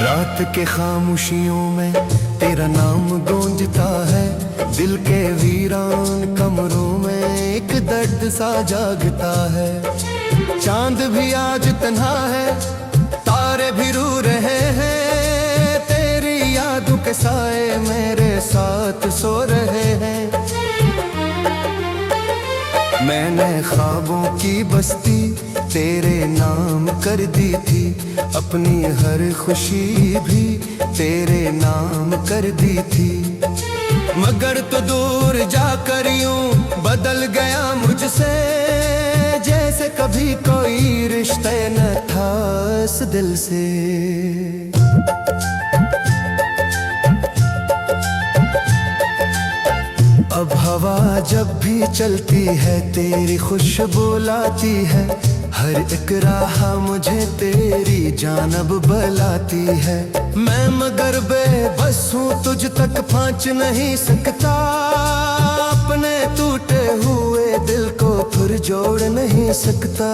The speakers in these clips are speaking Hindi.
रात के खामोशियों में तेरा नाम गूंजता है, दिल के वीरान कमरों में एक दर्द सा जागता है। चांद भी आज तन्हा है, तारे भी रू रहे हैं, तेरी यादों के साए मेरे साथ सो रहे हैं। मैंने ख्वाबों की बस्ती तेरे नाम कर दी थी, अपनी हर खुशी भी तेरे नाम कर दी थी। मगर तो दूर जाकर यूं बदल गया मुझसे, जैसे कभी कोई रिश्ते न था इस दिल से। अब हवा जब भी चलती है तेरी खुशबू लाती है, हर एक राह मुझे तेरी जानब बुलाती है। मैं मगर बेबस हूँ, तुझ तक पहुँच नहीं सकता, अपने टूटे हुए दिल को फिर जोड़ नहीं सकता।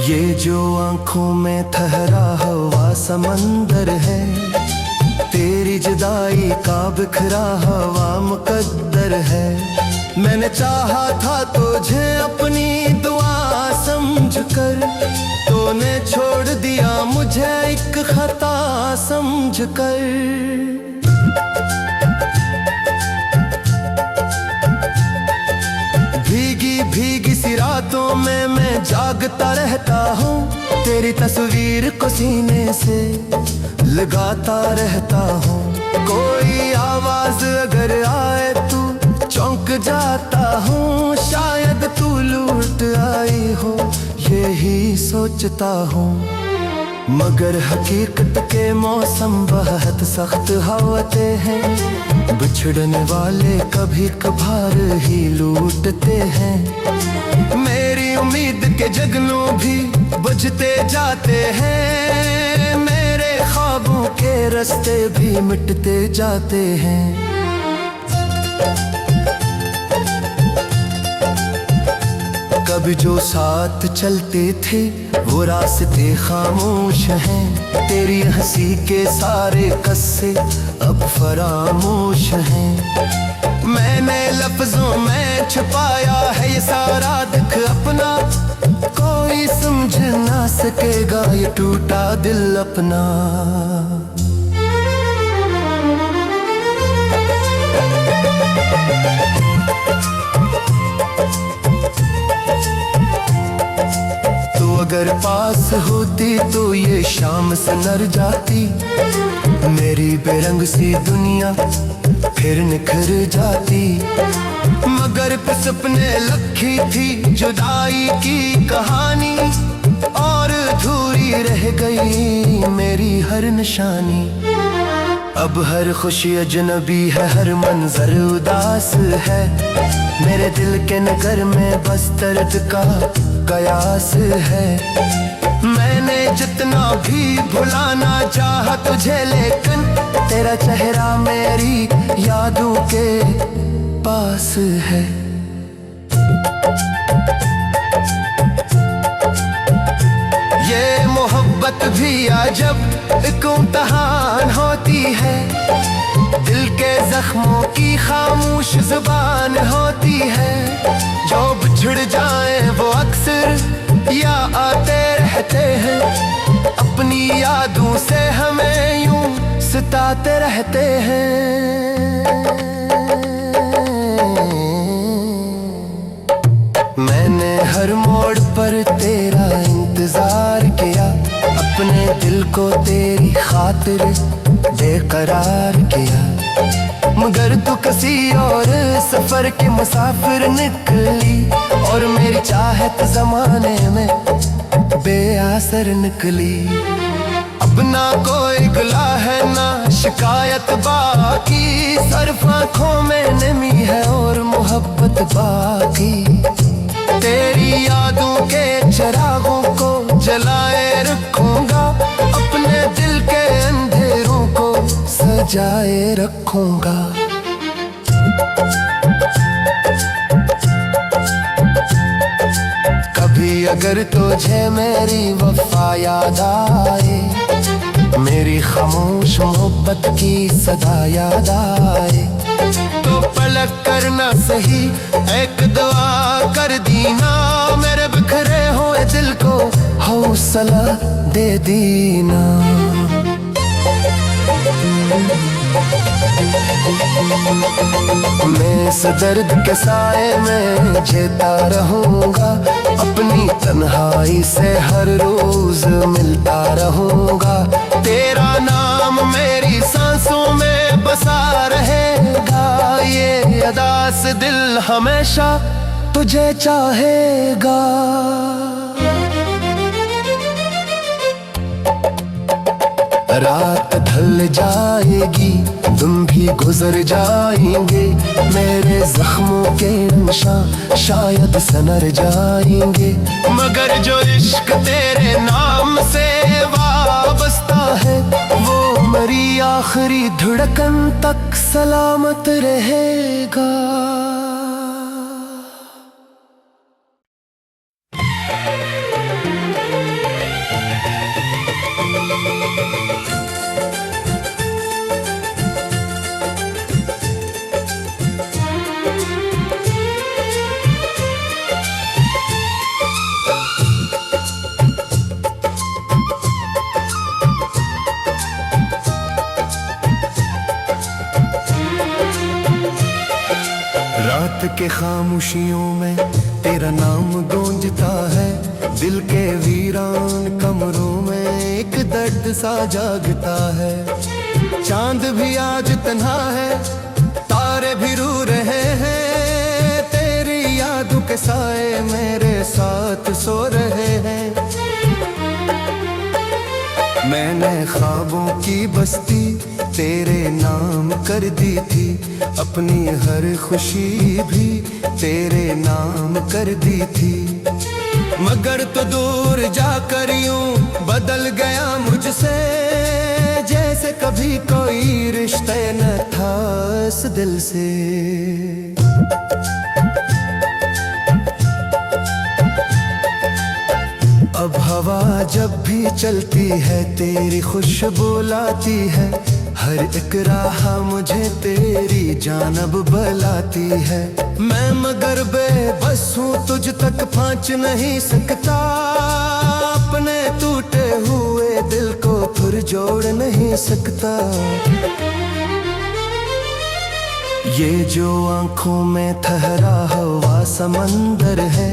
ये जो आंखों में ठहरा हुआ समंदर है, तेरी जुदाई का बिखरा हुआ मुकद्दर है। मैंने चाहा था तुझे अपनी दुआ समझकर, तूने छोड़ दिया मुझे एक खता समझकर। भीगी भीगी सी रातों में मैं जागता रहता हूँ, तेरी तस्वीर को सीने से लगाता रहता हूँ। कोई आवाज अगर आए तू चौंक जाता हूँ, शायद तू लौट आई हो यही सोचता हूँ। मगर हकीकत के मौसम बहुत सख्त होते हैं, बिछड़ने वाले कभी कभार ही लूटते हैं। मेरी उम्मीद के जगनू भी बुझते जाते हैं, मेरे ख्वाबों के रास्ते भी मिटते जाते हैं। कभी जो साथ चलते थे वो रास्ते खामोश हैं, तेरी हंसी के सारे किस्से अब फरामोश हैं। मैंने लफ्जों में छुपाया है ये सारा दुख अपना, कोई समझ ना सकेगा ये टूटा दिल अपना। अगर पास होती तो ये शाम सनर जाती, मेरी बेरंग सी दुनिया फिर निखर जाती। मगर पे सपने लखी थी जुदाई की कहानी, और अधूरी रह गई मेरी हर निशानी। अब हर खुशी अजनबी है, हर मंजर उदास है, मेरे दिल के नगर में बस दर्द का कयास है। मैंने जितना भी भुलाना चाहा तुझे, लेकिन तेरा चेहरा मेरी यादों के पास है। ये मोहब्बत भी अजब एक इम्तिहान होती है, दिल के जख्मों की खामोश जुबान होती है। जो बिछड़ जाए वो अक्सर या आते रहते हैं, अपनी यादों से हमें यूं सताते रहते हैं। मैंने हर मोड़ पर तेरा इंतजार किया, अपने दिल को तेरी खातिर बेकरार किया। मगर तू किसी और सफर के मुसाफिर निकली, और मेरी चाहत जमाने में बेअसर निकली। अब ना कोई गिला है ना शिकवा शिकायत बाकी, सिर्फ आंखों में नमी है और मोहब्बत बाकी। तेरी यादों के चिरागों को जलाए रखूंगा, अपने दिल के अंधेरों को सजाए रखूंगा। कभी अगर तुझे मेरी वफा याद आए, मेरी खामोश मोहब्बत की सदा याद आए, तो पलक करना सही एक दुआ कर दीना, मेरे बिखरे हुए दिल को हौसला दे दीना। मैं इस दर्द के साए में जीता रहूंगा, अपनी तन्हाई से हर रोज मिलता रहूंगा। तेरा नाम मेरी सांसों में बसा रहेगा, ये अदास दिल हमेशा तुझे चाहेगा। रात ढल जाएगी, तुम भी गुजर जाएंगे, मेरे जख्मों के निशान शायद सनर जाएंगे, मगर जो इश्क तेरे नाम से वाबस्ता है, वो मेरी आखिरी धड़कन तक सलामत रहेगा। रात के खामोशियों में तेरा नाम गूंजता है, दिल के वीरान कमरों में एक दर्द सा जागता है। चांद भी आज तन्हा है, तारे भी रू रहे हैं, तेरी यादों के साए मेरे साथ सो रहे हैं। मैंने ख्वाबों की बस्ती तेरे नाम कर दी थी, अपनी हर खुशी भी तेरे नाम कर दी थी, मगर तो दूर जाकर यूं बदल गया मुझसे, जैसे कभी कोई रिश्ते न था इस दिल से। अब हवा जब भी चलती है तेरी खुशबू लाती है, हर एक राह मुझे तेरी जानब बुलाती है, मैं मगर बेबस हूँ तुझ तक पहुँच नहीं सकता, अपने टूटे हुए दिल को फिर जोड़ नहीं सकता। ये जो आंखों में ठहरा हुआ समंदर है,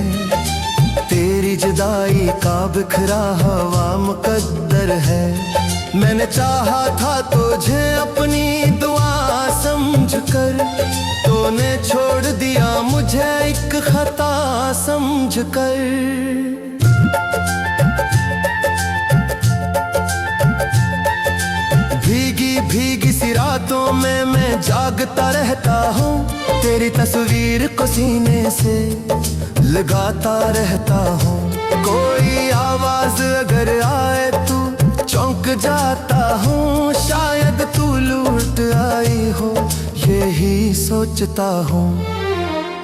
तेरी जुदाई का बिखरा हुआ मुकद्दर है, मैंने चाहा था तुझे अपनी दुआ समझकर, तूने छोड़ दिया मुझे एक खता समझकर। भीगी भीगी सी रातों में मैं जागता रहता हूँ, तेरी तस्वीर को सीने से लगाता रहता हूँ, कोई आवाज अगर आए तू चौंक जाता हूँ, शायद तू लौट आई हो यही सोचता हूँ,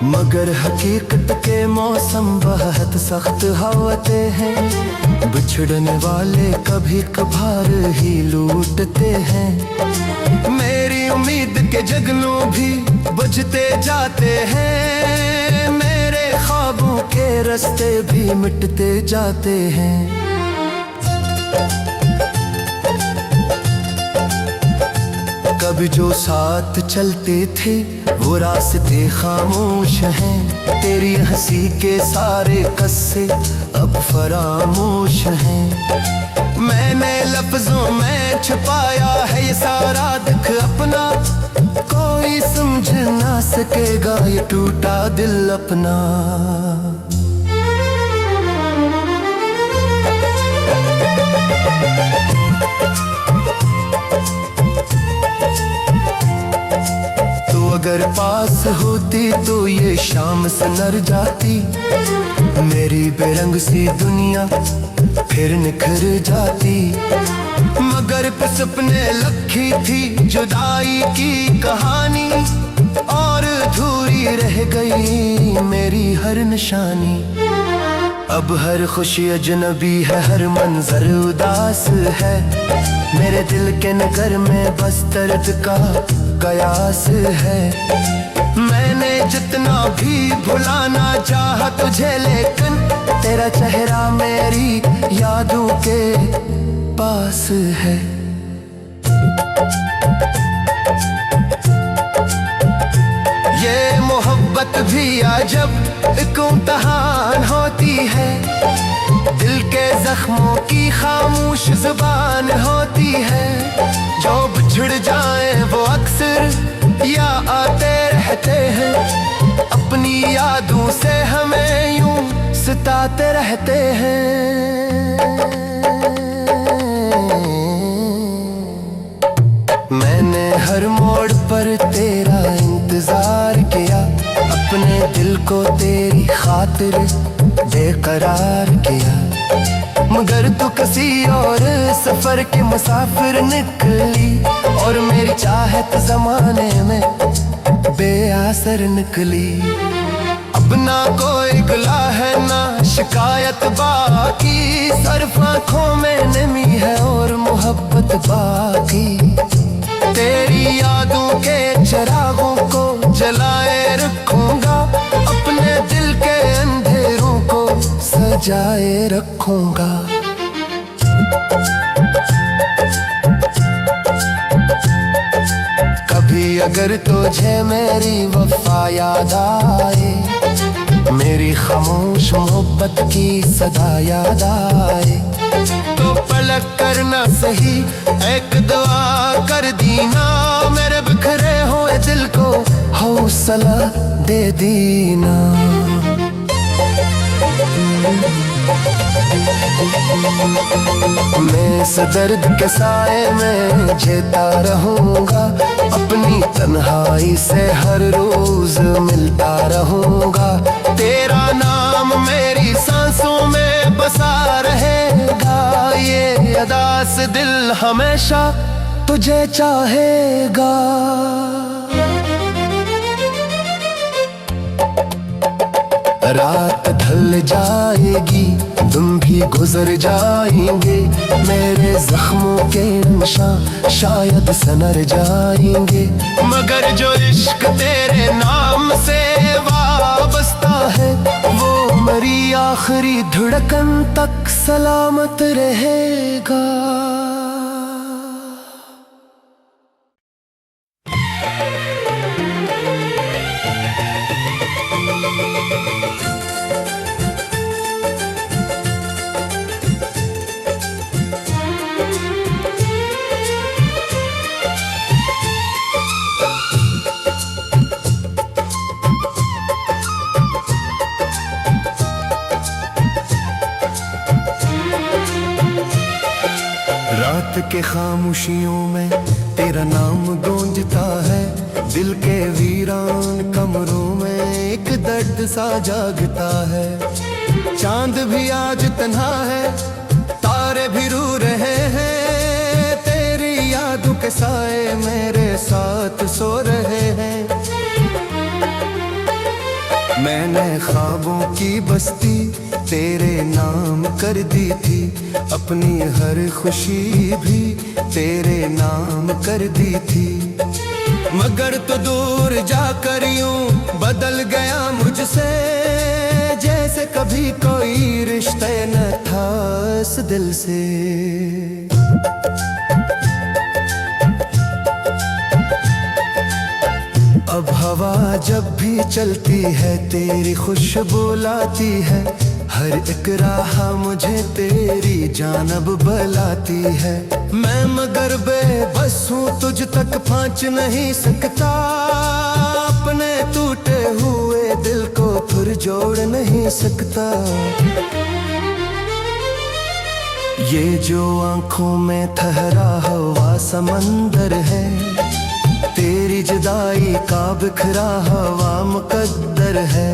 मगर हकीकत के मौसम बहुत सख्त होते हैं, बिछड़ने वाले कभी कभार ही लूटते हैं, मेरी उम्मीद के जगनू भी बुझते जाते हैं, मेरे ख्वाबों के रास्ते भी मिटते जाते हैं। कभी जो साथ चलते थे वो रास्ते खामोश हैं, तेरी हंसी के सारे किस्से अब फरामोश हैं, मैंने लफ्जों में छुपाया है ये सारा दुख अपना, कोई समझ ना सकेगा ये टूटा दिल अपना। अगर पास होती तो ये शाम संवर जाती, मेरी बेरंग सी दुनिया फिर निखर जाती। मगर पे सपने लखी थी जुदाई की कहानी, और अधूरी रह गई मेरी हर निशानी। अब हर खुशी अजनबी है, हर मंजर उदास है, मेरे दिल के नगर में बस दर्द का कयास है। मैंने जितना भी भुलाना चाहा तुझे, लेकिन तेरा चेहरा मेरी यादों के पास है। ये मोहब्बत भी अजब एक इम्तिहान होती है, दिल के जख्मों की खामोश जुबान होती है। जो बिछड़ जाए वो अक्सर या आते रहते हैं, अपनी यादों से हमें यूं सताते रहते हैं। मैंने हर मोड़ पर तेरा इंतजार किया, अपने दिल को तेरी खातिर बेकरार किया। मगर तू किसी और सफर के मुसाफिर निकली, और मेरी चाहत जमाने में बेअसर निकली। अब ना कोई गिला है ना शिकायत बाकी, सिर्फ आँखों में नमी है और मोहब्बत बाकी। तेरी यादों के चिरागों को जलाए रखूंगा, अपने दिल के अंधेरों को सजाए रखूंगा। कभी अगर तुझे मेरी वफा याद आए, मेरी खामोश मोहब्बत की सदा याद आए, तो पलक करना सही एक दुआ कर दीना, मेरे बिखरे हुए दिल को हौसला दे दीना। मैं इस दर्द के साए में जीता रहूंगा, अपनी तन्हाई से हर रोज मिलता रहूंगा। तेरा नाम मेरी सांसों में बसा रहेगा, ये अदा से दिल हमेशा तुझे चाहेगा। रात ढल जाएगी, तुम भी गुजर जाएंगे, मेरे जख्मों के निशान शायद सनर जाएंगे। मगर जो इश्क तेरे नाम से वाबस्ता है, वो मेरी आखिरी धड़कन तक सलामत रहेगा। रात के खामोशियों में तेरा नाम गूंजता है, दिल के वीरान कमरों में एक दर्द सा जागता है। चांद भी आज तन्हा है, तारे भी रू रहे हैं, तेरी यादों के साए मेरे साथ सो रहे हैं। मैंने ख्वाबों की बस्ती तेरे नाम कर दी थी, अपनी हर खुशी भी तेरे नाम कर दी थी। मगर तो दूर जाकर यूं बदल गया मुझसे, जैसे कभी कोई रिश्ते न था इस दिल से। अब हवा जब भी चलती है तेरी खुशबू लाती है, हर एक राह मुझे तेरी जानब बुलाती है। मैं मगर बेबस हूँ, तुझ तक पहुँच नहीं सकता, अपने टूटे हुए दिल को फिर जोड़ नहीं सकता। ये जो आंखों में ठहरा हुआ समंदर है, तेरी जुदाई का बिखरा हवा मुकद्दर है।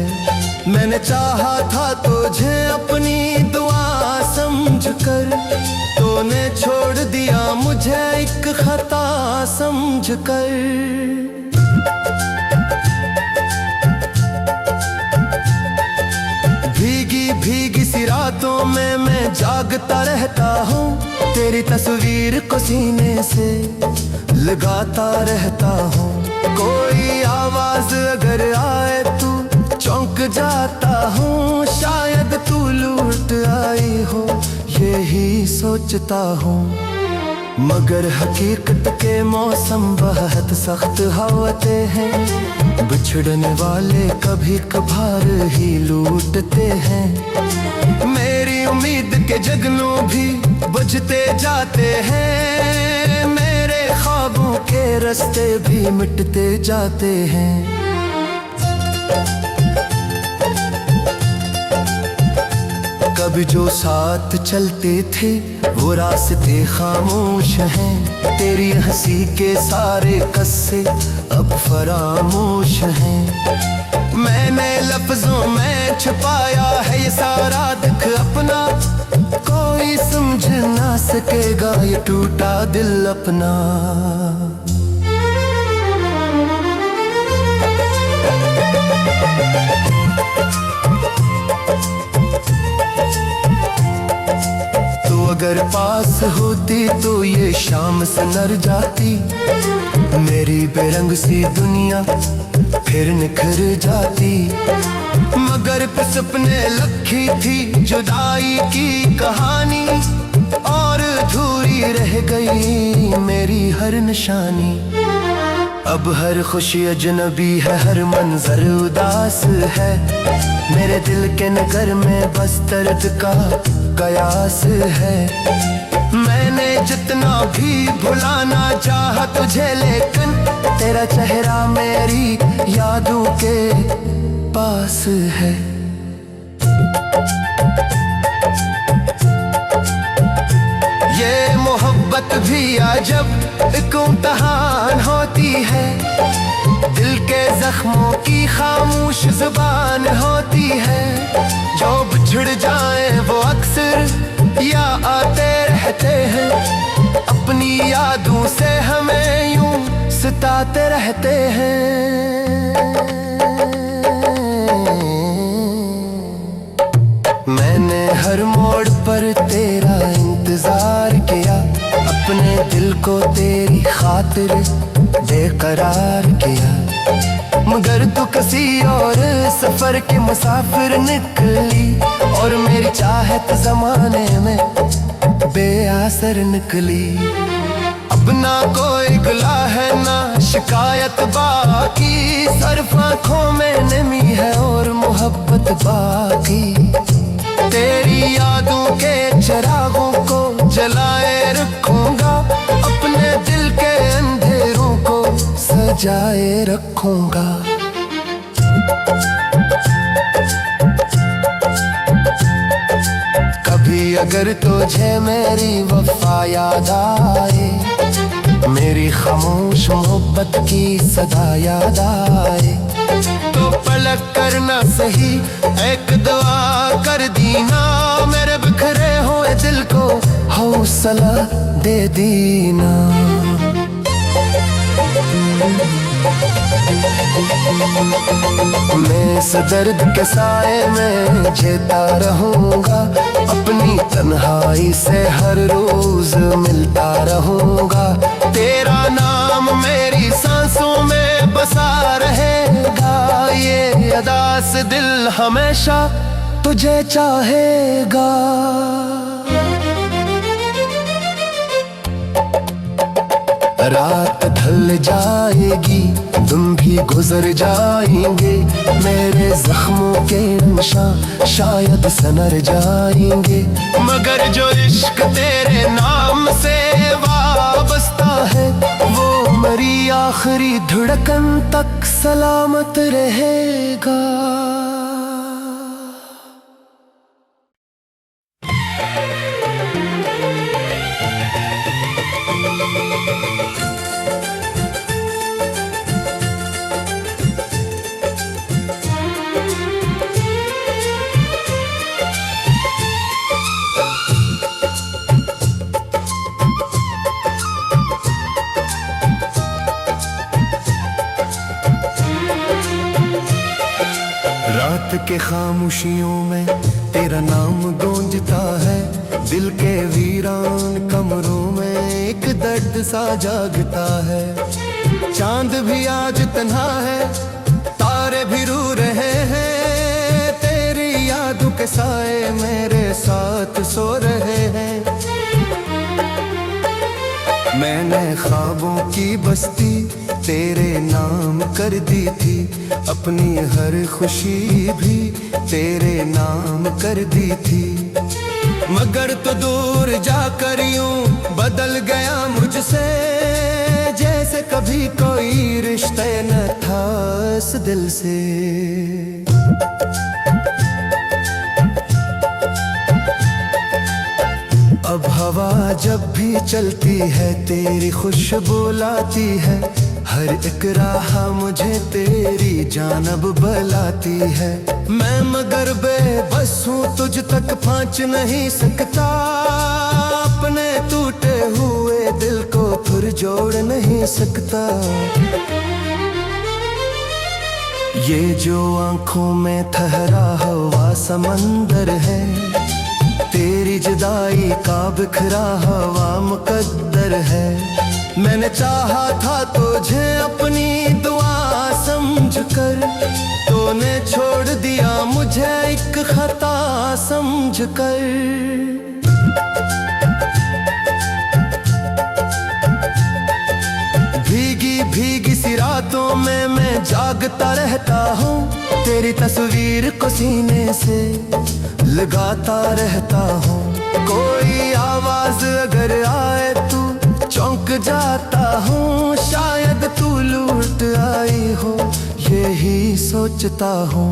मैंने चाहा था तुझे अपनी दुआ समझकर, तूने छोड़ दिया मुझे एक खता समझकर। भीगी भीगी सी रातों में मैं जागता रहता हूँ, तेरी तस्वीर को सीने से लगाता रहता हूँ। कोई आवाज अगर आए तू चौंक जाता हूँ, शायद तू लौट आई हो यही सोचता हूँ। मगर हकीकत के मौसम बहुत सख्त होते हैं, बिछड़ने वाले कभी कभार ही लूटते हैं। मेरी उम्मीद के जगनू भी बुझते जाते हैं, मेरे ख्वाबों के रास्ते भी मिटते जाते हैं। कभी जो साथ चलते थे वो रास्ते खामोश हैं, तेरी हंसी के सारे किस्से अब फरामोश हैं। मैंने लफ्जों में छुपाया है ये सारा दुख अपना, कोई समझ ना सकेगा ये टूटा दिल अपना। अगर पास होती तो ये शाम संवर जाती, मेरी बेरंग सी दुनिया फिर निखर जाती। मगर सपने लखी थी जुदाई की कहानी, और अधूरी रह गई मेरी हर निशानी। अब हर खुशी अजनबी है, हर मंजर उदास है, मेरे दिल के नगर में बस दर्द का कयास है। मैंने जितना भी भुलाना चाहा तुझे, लेकिन तेरा चेहरा मेरी यादों के पास है। ये मोहब्बत भी अजब एक इम्तिहान होती है, दिल के जख्मों की खामोश जुबान होती है। जो बिछड़ जाए वो अक्सर या आते रहते हैं, अपनी यादों से हमें यूं सताते रहते हैं। मैंने हर मोड़ पर तेरा इंतजार किया, अपने दिल को तेरी खातिर बेकरार किया। मगर तू किसी और सफर के मुसाफिर निकली, और मेरी चाहत जमाने में बेअसर निकली। अब ना कोई गिला है ना शिकायत बाकी, सिर्फ आँखों में नमी है और मोहब्बत बाकी। तेरी यादों के चिरागों को जलाए रखूंगा, अपने दिल के अंधेरों को सजाए रखूंगा। कभी अगर तुझे मेरी वफा याद आए, मेरी खामोश मोहब्बत की सदा याद आए, तो पलक करना सही एक दुआ कर दीना, मेरे बिखरे हुए दिल को हौसला दे दीना। मैं इस दर्द के साए में जीता रहूंगा, अपनी तन्हाई से हर रोज मिलता रहूंगा। तेरा नाम मेरी सांसों में बसा रहेगा, ये अदा से दिल हमेशा तुझे चाहेगा। रात ढल जाएगी, तुम भी गुजर जाएंगे, मेरे जख्मों के निशान शायद सनर जाएंगे। मगर जो इश्क तेरे नाम से वाबस्ता है, वो मेरी आखिरी धड़कन तक सलामत रहेगा। रात के खामोशियों में तेरा नाम गूंजता है। दिल के वीरान कमरों में एक दर्द सा जागता है। चांद भी आज तन्हा है, तारे भी रू रहे हैं। तेरी यादों के साए मेरे साथ सो रहे हैं। मैंने ख्वाबों की बस्ती तेरे नाम कर दी थी। अपनी हर खुशी भी तेरे नाम कर दी थी। मगर तो दूर जाकर यूं बदल गया मुझसे, जैसे कभी कोई रिश्ते न था इस दिल से। अब हवा जब भी चलती है तेरी खुशबू लाती है। हर एक राह मुझे तेरी जानब बुलाती है। मैं मगर बेबस हूँ, तुझ तक पहुँच नहीं सकता। अपने टूटे हुए दिल को फिर जोड़ नहीं सकता। ये जो आंखों में ठहरा हुआ समंदर है, तेरी जुदाई का बिखरा हुआ मुकद्दर है। मैंने चाहा था तुझे अपनी दुआ समझकर, तूने छोड़ दिया मुझे एक खता समझकर। भीगी भीगी सी रातों में मैं जागता रहता हूँ। तेरी तस्वीर को सीने से लगाता रहता हूँ। कोई आवाज अगर आए तू चौंक जाता हूँ। शायद तू लौट आई हो यही सोचता हूँ।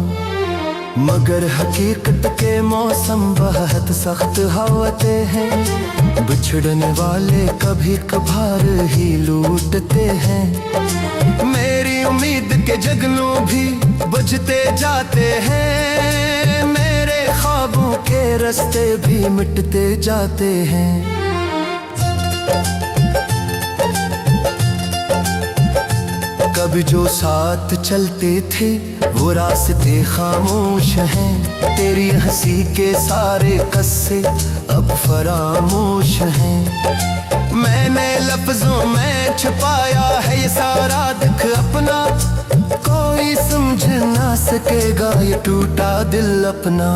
मगर हकीकत के मौसम बहुत सख्त होते हैं। बिछड़ने वाले कभी कभार ही लूटते हैं। मेरी उम्मीद के जगनू भी बुझते जाते हैं। मेरे ख्वाबों के रास्ते भी मिटते जाते हैं। कभी जो साथ चलते थे वो रास्ते खामोश हैं। तेरी हंसी के सारे किस्से अब फरामोश हैं। मैंने लफ्जों में छुपाया है ये सारा दुख अपना। कोई समझ ना सकेगा ये टूटा दिल अपना।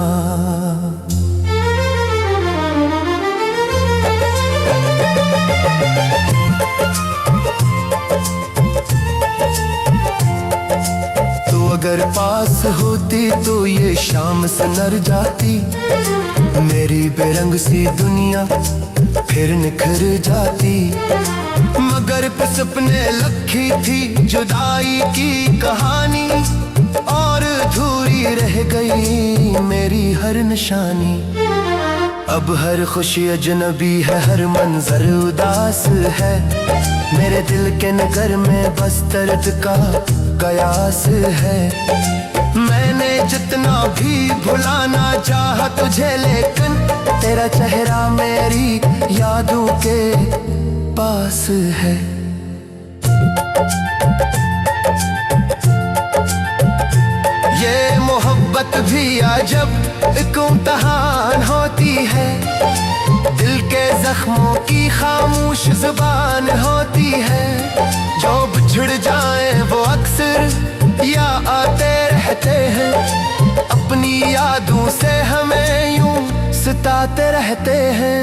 अगर पास होती तो ये शाम सनर जाती। मेरी बेरंग सी दुनिया फिर निखर जाती। मगर सपने लखी थी जुदाई की कहानी, और अधूरी रह गई मेरी हर निशानी। अब हर खुशी अजनबी है, हर मंजर उदास है। मेरे दिल के नगर में बस दर्द का कयास है। मैंने जितना भी भुलाना चाहा तुझे, लेकिन तेरा चेहरा मेरी यादों के पास है। ये मोहब्बत भी अजब एक इम्तिहान होती है। दिल के जख्मों की खामोश जुबान होती है। जो बिछड़ जाए वो अक्सर या आते रहते हैं। अपनी यादों से हमें यूं सताते रहते हैं।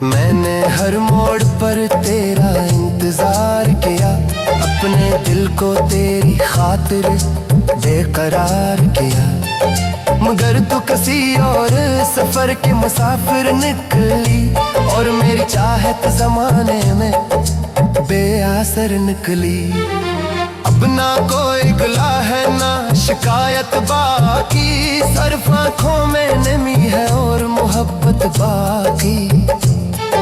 मैंने हर मोड़ पर तेरा इंतजार किया। अपने दिल को तेरी खातिर बेकरार किया। मगर तू किसी और सफर के मुसाफिर निकली, और मेरी चाहत जमाने में बेअसर निकली। अब ना कोई गिला है ना शिकायत बाकी। सिर्फ आँखों में नमी है और मोहब्बत बाकी।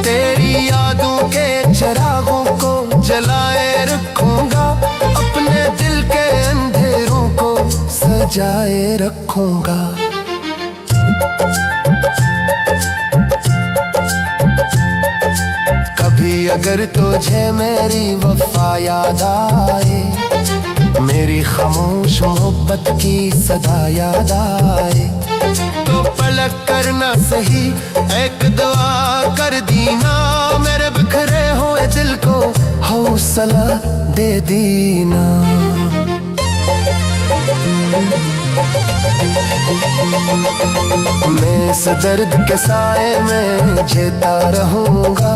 तेरी यादों के चिरागों को जलाए रखूंगा। अपने दिल के अंधेरों को सजाए रखूंगा। कभी अगर तुझे मेरी वफा याद आए, मेरी खामोश मोहब्बत की सदा याद आए, तो पलक करना सही एक दुआ कर दीना, मेरे बिखरे हुए दिल को हौसला दे दीना। मैं इस दर्द के साए में जीता रहूंगा,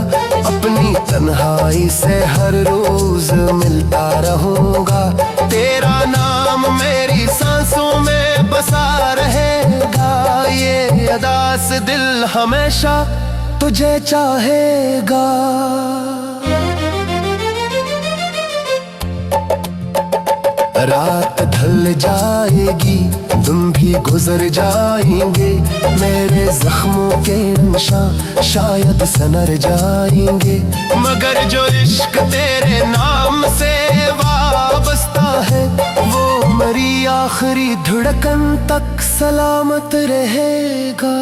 अपनी तन्हाई से हर रोज मिलता रहूंगा, तेरा नाम मेरी सांसों में बसा रहेगा, ये अदास दिल हमेशा तुझे चाहेगा। रात ढल जाएगी, तुम भी गुजर जाएंगे, मेरे जख्मों के निशान शायद सनर जाएंगे, मगर जो इश्क तेरे नाम से वाबस्ता है, वो मेरी आखिरी धड़कन तक सलामत रहेगा।